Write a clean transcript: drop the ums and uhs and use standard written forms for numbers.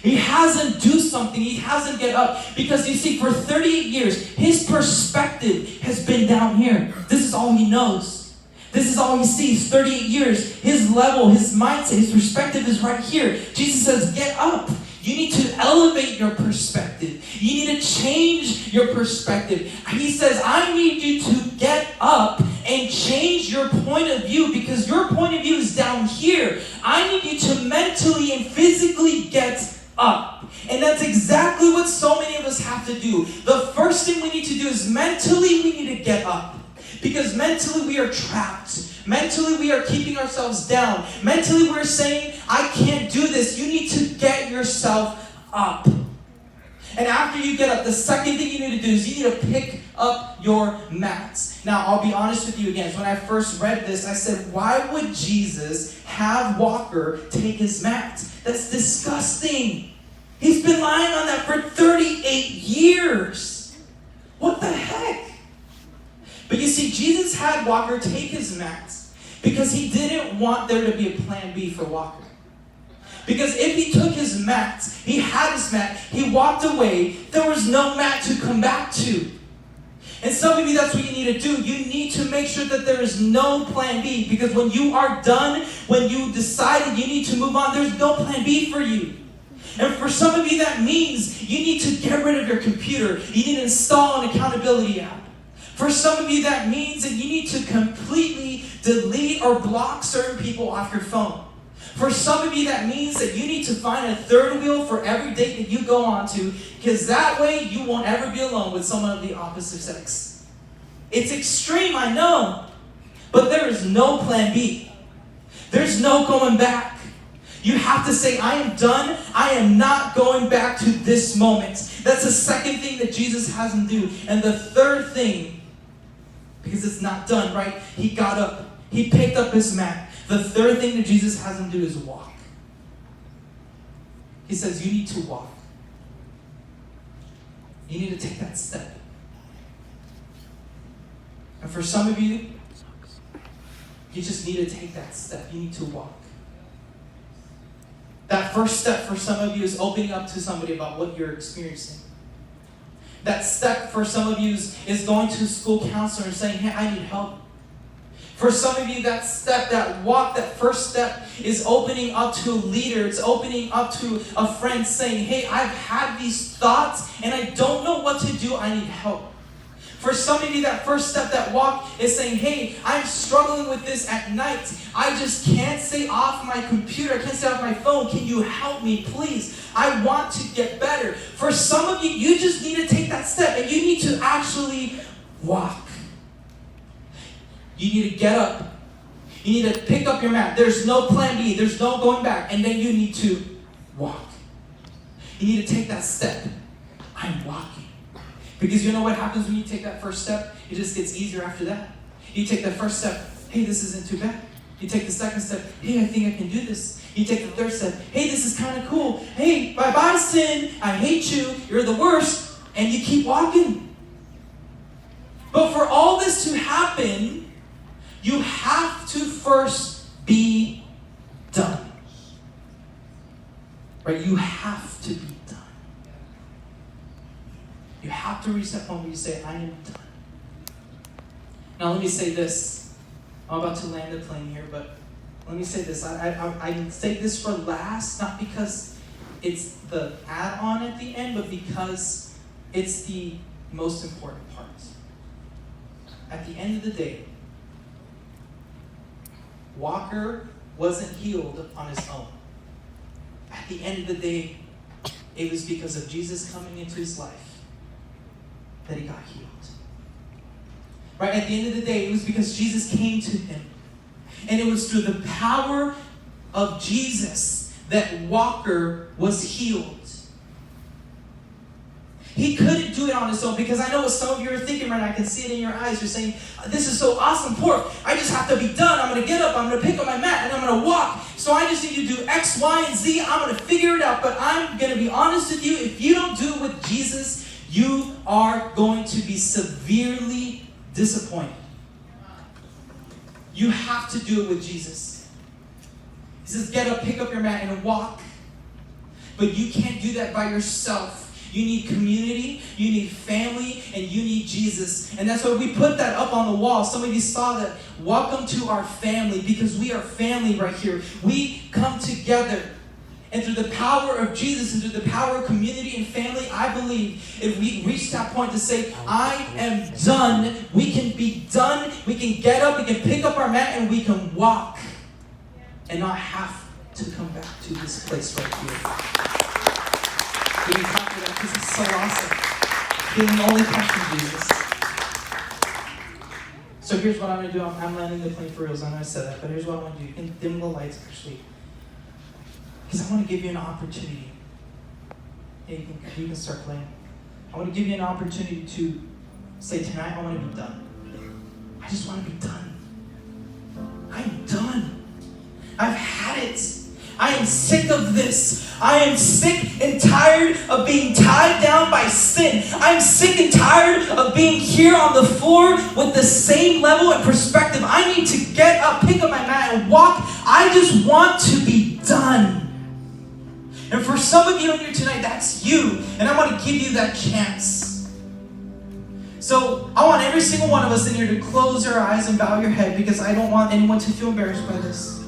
He hasn't do something. He hasn't get up. Because you see, for 38 years, his perspective has been down here. This is all he knows. This is all he sees. 38 years. His level, his mindset, his perspective is right here. Jesus says, get up. You need to elevate your perspective. You need to change your perspective. He says, I need you to get up and change your point of view, because your point of view is down here. I need you to mentally and physically get up. And that's exactly what so many of us have to do. The first thing we need to do is mentally we need to get up. Because mentally we are trapped. Mentally we are keeping ourselves down. Mentally we're saying, I can't do this. You need to get yourself up. And after you get up, the second thing you need to do is you need to pick up your mats. Now, I'll be honest with you again. When I first read this, I said, why would Jesus have Walker take his mat? That's disgusting. He's been lying on that for 38 years. What the heck? But you see, Jesus had Walker take his mats because he didn't want there to be a plan B for Walker. Because if he took his mat, he had his mat, he walked away, there was no mat to come back to. And some of you, that's what you need to do. You need to make sure that there is no plan B. Because when you are done, when you decided you need to move on, there's no plan B for you. And for some of you, that means you need to get rid of your computer. You need to install an accountability app. For some of you, that means that you need to completely delete or block certain people off your phone. For some of you, that means that you need to find a third wheel for every date that you go on to, because that way you won't ever be alone with someone of the opposite sex. It's extreme, I know, but there is no plan B. There's no going back. You have to say, I am done. I am not going back to this moment. That's the second thing that Jesus has him do. And the third thing, because it's not done, right? He got up. He picked up his mat. The third thing that Jesus has him do is walk. He says, you need to walk. You need to take that step. And for some of you, you just need to take that step. You need to walk. That first step for some of you is opening up to somebody about what you're experiencing. That step for some of you is going to a school counselor and saying, hey, I need help. For some of you, that step, that walk, that first step is opening up to a leader. It's opening up to a friend saying, hey, I've had these thoughts and I don't know what to do. I need help. For some of you, that first step, that walk is saying, hey, I'm struggling with this at night. I just can't stay off my computer. I can't stay off my phone. Can you help me, please? I want to get better. For some of you, you just need to take that step and you need to actually walk. You need to get up. You need to pick up your mat. There's no plan B. There's no going back. And then you need to walk. You need to take that step. I'm walking. Because you know what happens when you take that first step? It just gets easier after that. You take that first step. Hey, this isn't too bad. You take the second step. Hey, I think I can do this. You take the third step. Hey, this is kind of cool. Hey, bye-bye, sin. I hate you. You're the worst. And you keep walking. But for all this to happen, you have to first be done. Right? You have to be done. You have to reach that point where you say, I am done. Now let me say this. I'm about to land the plane here, but let me say this. I say this for last, not because it's the add-on at the end, but because it's the most important part. At the end of the day, Walker wasn't healed on his own. At the end of the day, it was because of Jesus coming into his life that he got healed. Right? At the end of the day, it was because Jesus came to him. And it was through the power of Jesus that Walker was healed. He couldn't do it on his own, because I know what some of you are thinking right now. I can see it in your eyes. You're saying, this is so awesome, Pork. I just have to be done. I'm going to get up. I'm going to pick up my mat, and I'm going to walk. So I just need to do X, Y, and Z. I'm going to figure it out. But I'm going to be honest with you. If you don't do it with Jesus, you are going to be severely disappointed. You have to do it with Jesus. He says, get up, pick up your mat, and walk. But you can't do that by yourself. You need community, you need family, and you need Jesus. And that's why we put that up on the wall. Some of you saw that. Welcome to our family, because we are family right here. We come together. And through the power of Jesus and through the power of community and family, I believe if we reach that point to say, I am done, we can be done. We can get up, we can pick up our mat, and we can walk. And not have to come back to this place right here. Give me clap for that, because it's so awesome. Healing only comes from Jesus. So here's what I'm going to do. I'm landing the plane for reals. I know I said that, but here's what I want to do. You can dim the lights, actually. Because I want to give you an opportunity. Yeah, you can start playing. I want to give you an opportunity to say, tonight I want to be done. I just want to be done. I'm done. I've had it. I am sick of this. I am sick and tired of being tied down by sin. I'm sick and tired of being here on the floor with the same level and perspective. I need to get up, pick up my mat, and walk. I just want to be done. And for some of you in here tonight, that's you. And I want to give you that chance. So I want every single one of us in here to close your eyes and bow your head, because I don't want anyone to feel embarrassed by this.